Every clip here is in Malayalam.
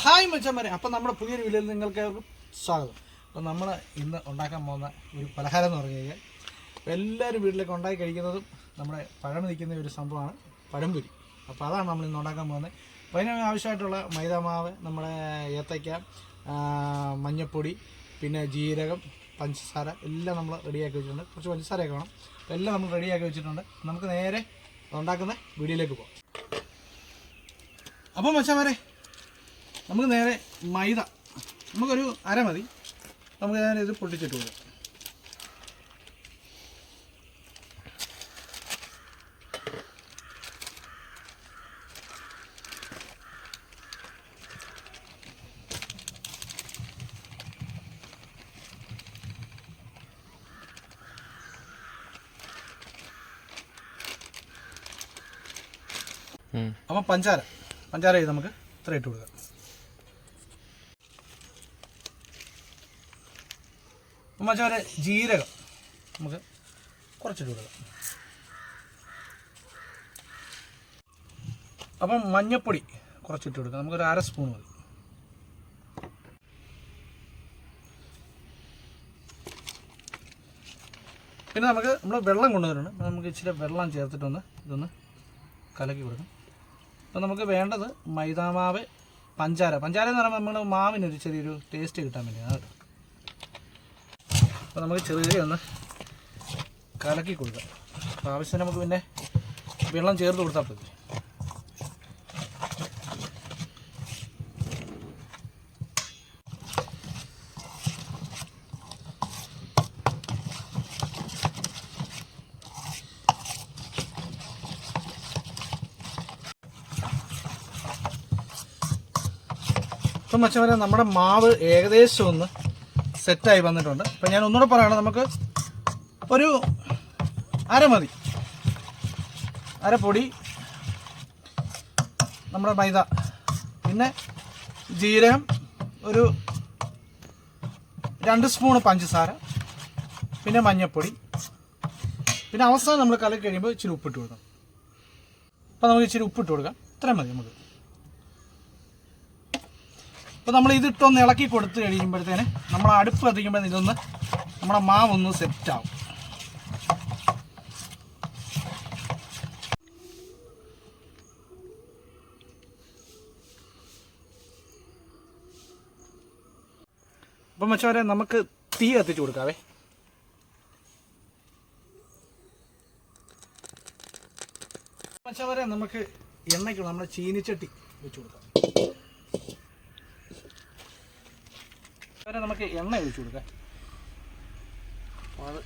ഹായ് മച്ചന്മാരെ, അപ്പം നമ്മുടെ പുതിയൊരു വീഡിയോയിൽ നിങ്ങൾക്ക് സ്വാഗതം. അപ്പം നമ്മൾ ഇന്ന് ഉണ്ടാക്കാൻ പോകുന്ന ഒരു പലഹാരം എന്ന് പറഞ്ഞു കഴിഞ്ഞാൽ എല്ലാവരും വീട്ടിലേക്ക് ഉണ്ടാക്കി കഴിക്കുന്നതും നമ്മുടെ പഴം നിൽക്കുന്ന ഒരു സംഭവമാണ് പഴംപൊരി. അപ്പോൾ അതാണ് നമ്മൾ ഇന്ന് ഉണ്ടാക്കാൻ പോകുന്നത്. അപ്പോൾ അതിന് ആവശ്യമായിട്ടുള്ള മൈദാമാവ്, നമ്മുടെ ഏത്തയ്ക്ക, മഞ്ഞൾപ്പൊടി, പിന്നെ ജീരകം, പഞ്ചസാര എല്ലാം നമ്മൾ റെഡിയാക്കി വെച്ചിട്ടുണ്ട്. കുറച്ച് പഞ്ചസാരയൊക്കെ വേണം. അപ്പോൾ എല്ലാം നമ്മൾ റെഡിയാക്കി വെച്ചിട്ടുണ്ട്. നമുക്ക് നേരെ ഉണ്ടാക്കുന്ന വീഡിയോയിലേക്ക് പോകാം. അപ്പോൾ മച്ചന്മാരെ, നമുക്ക് നേരെ മൈദ നമുക്കൊരു അര മതി. നമുക്ക് നേരെ ഇത് പൊട്ടിച്ചിട്ട് കൊടുക്കാം. അപ്പം പഞ്ചാര ഇത് നമുക്ക് ഇത്ര ഇട്ട് കൊടുക്കാം. മച്ചാരെ ജീരകം നമുക്ക് കുറച്ചിട്ട് കൊടുക്കാം. അപ്പം മഞ്ഞൾപ്പൊടി കുറച്ചിട്ട് കൊടുക്കാം. നമുക്കൊരു അര സ്പൂൺ മതി. പിന്നെ നമ്മൾ വെള്ളം കൊണ്ടുവരുന്നുണ്ട്. നമുക്ക് ഇച്ചിരി വെള്ളം ചേർത്തിട്ടൊന്ന് ഇതൊന്ന് കലക്കി കൊടുക്കാം. അപ്പോൾ നമുക്ക് വേണ്ടത് മൈദാമാവ്, പഞ്ചാര എന്ന് പറയുമ്പോൾ നമ്മൾ മാവിനൊരു ചെറിയൊരു ടേസ്റ്റ് കിട്ടാൻ വേണ്ടിയാണ്. അപ്പോൾ നമുക്ക് ചെറിയ ഒന്ന് കലക്കി കൊടുക്കാം. അപ്പോൾ ആവശ്യത്തിന് നമുക്ക് പിന്നെ വെള്ളം ചേർത്ത് കൊടുത്താൽ മതി. ഇപ്പം മച്ചവരെ നമ്മുടെ മാവ് ഏകദേശം ഒന്ന് സെറ്റായി വന്നിട്ടുണ്ട്. അപ്പം ഞാൻ ഒന്നുകൂടെ പറയുകയാണ്, നമുക്ക് ഒരു അര മതി. അര പൊടി നമ്മുടെ മൈദ, പിന്നെ ജീരകം, ഒരു 2 സ്പൂണ് പഞ്ചസാര, പിന്നെ മഞ്ഞൾപ്പൊടി, പിന്നെ അവസാനം നമ്മൾ കലക്കി കഴിയുമ്പോൾ ഇച്ചിരി ഉപ്പിട്ട് കൊടുക്കാം. അപ്പോൾ നമുക്ക് ഇച്ചിരി ഉപ്പിട്ട് കൊടുക്കാം. ഇത്രയും മതി നമുക്ക്. അപ്പോൾ നമ്മൾ ഇതിട്ടൊന്ന് ഇളക്കി കൊടുത്ത് കഴിയുമ്പോഴത്തേന് നമ്മൾ അടുപ്പ് കത്തിക്കുമ്പോൾ ഇതൊന്ന് നമ്മുടെ മാവൊന്ന് സെറ്റാവും. അപ്പം മച്ചവരെ നമുക്ക് തീ കത്തിച്ച് കൊടുക്കാവേ. മച്ചവരെ നമുക്ക് എണ്ണയ്ക്കുള്ള നമ്മുടെ ചീനിച്ചട്ടി വെച്ച് കൊടുക്കാം. നമുക്ക് എണ്ണ ഒഴിച്ചു കൊടുക്കാം. അത്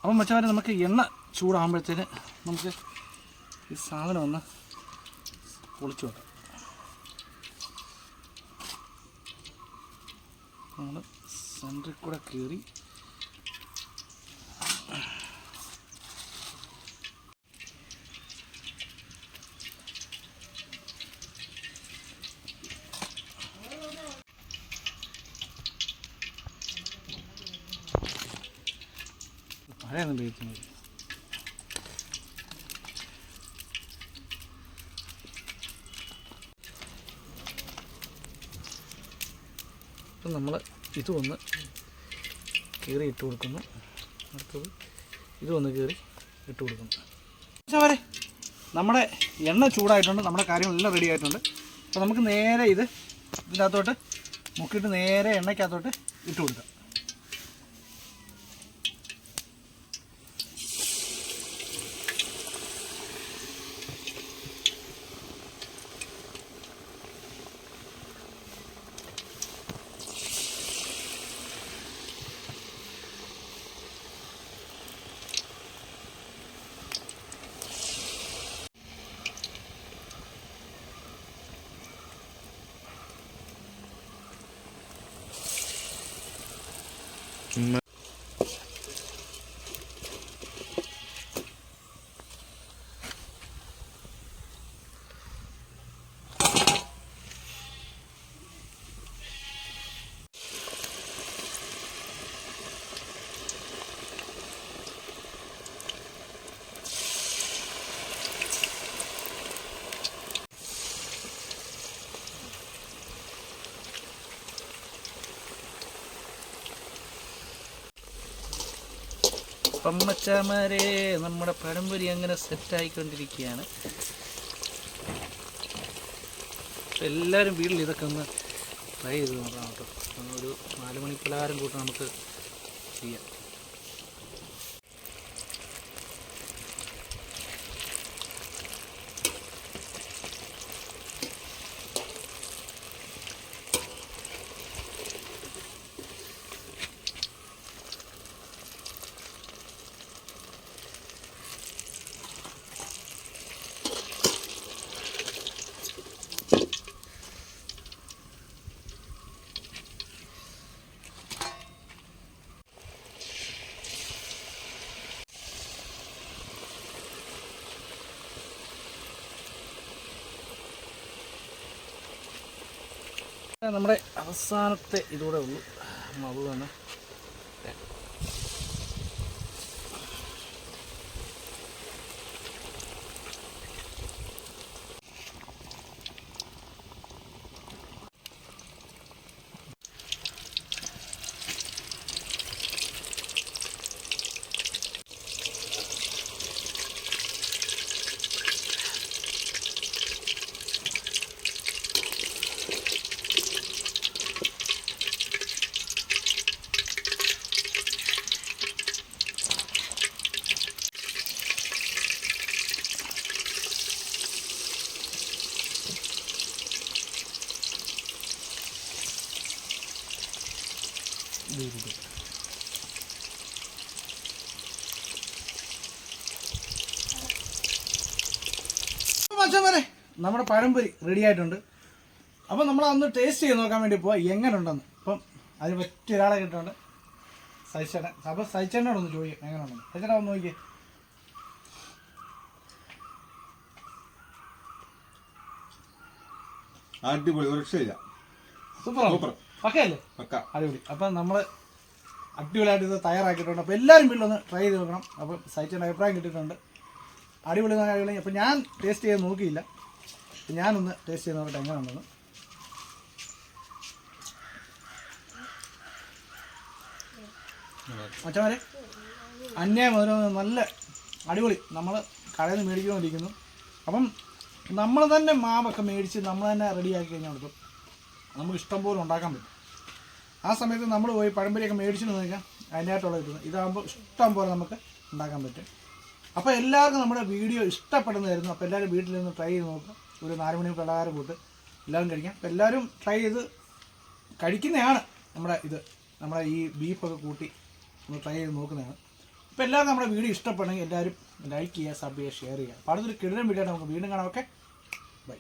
അപ്പം മച്ചവരെ നമുക്ക് എണ്ണ ചൂടാകുമ്പോഴത്തേന് നമുക്ക് ഈ സാധനം ഒന്ന് പൊളിച്ചു വെക്കാം. നമ്മൾ സെൻറ്ററിൽ കൂടെ കയറി മഴയൊന്നും പെയ്യുന്നത്. അപ്പം നമ്മൾ ഇതുമൊന്ന് കീറി ഇട്ട് കൊടുക്കുന്നു. അടുത്തത് ഇതുമൊന്ന് കീറി ഇട്ട് കൊടുക്കുന്നു. വരെ നമ്മുടെ എണ്ണ ചൂടായിട്ടുണ്ട്. നമ്മുടെ കാര്യങ്ങളെല്ലാം റെഡി ആയിട്ടുണ്ട്. അപ്പോൾ നമുക്ക് നേരെ ഇതിൻ്റെ അകത്തോട്ട് മുക്കിയിട്ട് നേരെ എണ്ണയ്ക്കകത്തോട്ട് ഇട്ട് കൊടുക്കാം. അപ്പം മച്ചാമാരെ നമ്മുടെ പഴംപൊരി അങ്ങനെ സെറ്റായിക്കൊണ്ടിരിക്കുകയാണ്. എല്ലാവരും വീട്ടിൽ ഇതൊക്കെ ഒന്ന് ട്രൈ ചെയ്ത് നോക്കാം കേട്ടോ. ഒരു 4 മണി പലഹാരം കൂട്ട് നമുക്ക് ചെയ്യാം. നമ്മുടെ അവസാനത്തെ ഇതൂടെ ഉള്ളൂ മാവ് തന്നെ. മച്ചാന്മാരെ നമ്മുടെ പഴംപൊരി റെഡി ആയിട്ടുണ്ട്. അപ്പം നമ്മൾ അന്ന് ടേസ്റ്റ് ചെയ്ത് നോക്കാൻ വേണ്ടി പോവാം എങ്ങനെ ഉണ്ടെന്ന്. അപ്പം അതിന് പറ്റിയ ഒരാളെ കിട്ടുന്നുണ്ട്, സൈച്ചേട്ടൻ. അപ്പം സൈച്ചേട്ടനോടൊന്ന് ചോദിക്കാം എങ്ങനെ ഉണ്ടെന്ന്. സൈച്ചേട്ടാ ഒന്ന് നോക്കിയേ. അടിപൊളി, ഒരു രക്ഷയില്ല. സൂപ്പർ പക്ക അല്ലേ? പക്ക അടിപൊളി. അപ്പം നമ്മൾ അടിപൊളിയായിട്ട് ഇത് തയ്യാറാക്കിയിട്ടുണ്ട്. അപ്പോൾ എല്ലാവരും വീട്ടിലൊന്ന് ട്രൈ ചെയ്ത് നോക്കണം. അപ്പം സൈച്ചേട്ടൻ്റെ അഭിപ്രായം കിട്ടിയിട്ടുണ്ട്. അടിപൊളി അടിപൊളി. അപ്പം ഞാൻ ടേസ്റ്റ് ചെയ്ത് നോക്കിയില്ല, ഞാനൊന്ന് ടേസ്റ്റ് ചെയ്ത് നോക്കട്ടെ എങ്ങനെ ഉണ്ടെന്ന്. മച്ചമാരെ അന്യായം നല്ല അടിപൊളി. നമ്മൾ കടയിൽ നിന്ന് മേടിച്ചുകൊണ്ടിരിക്കുന്നു. അപ്പം നമ്മൾ തന്നെ മാവൊക്കെ മേടിച്ച് നമ്മൾ തന്നെ റെഡിയാക്കി കഴിഞ്ഞാൽ കൊടുക്കും, നമുക്ക് ഇഷ്ടം പോലെ ഉണ്ടാക്കാൻ പറ്റും. ആ സമയത്ത് നമ്മൾ പോയി പഴംപൊരിയൊക്കെ മേടിച്ചിട്ട് നോക്കാം അതിനായിട്ടുള്ള കിട്ടുന്നത്. ഇതാകുമ്പോൾ ഇഷ്ടം പോലെ നമുക്ക് ഉണ്ടാക്കാൻ പറ്റും. അപ്പോൾ എല്ലാവർക്കും നമ്മുടെ വീഡിയോ ഇഷ്ടപ്പെടുന്നതായിരുന്നു. അപ്പോൾ എല്ലാവരും വീട്ടിൽ നിന്ന് ട്രൈ ചെയ്ത് നോക്കുക. ഒരു 4 മണി പലഹാരം കൂട്ട് എല്ലാവരും കഴിക്കാം. അപ്പോൾ എല്ലാവരും ട്രൈ ചെയ്ത് കഴിക്കുന്നതാണ് നമ്മുടെ ഈ ബീഫൊക്കെ കൂട്ടി ഒന്ന് ട്രൈ ചെയ്ത് നോക്കുന്നതാണ്. അപ്പോൾ എല്ലാവർക്കും നമ്മുടെ വീഡിയോ ഇഷ്ടപ്പെടണമെങ്കിൽ എല്ലാവരും ലൈക്ക് ചെയ്യുക, സബ് ചെയ്യുക, ഷെയർ ചെയ്യുക. അപ്പോൾ അടുത്തൊരു കിടിലൻ വീഡിയോ നമുക്ക് വീണ്ടും കാണാം. Okay, by.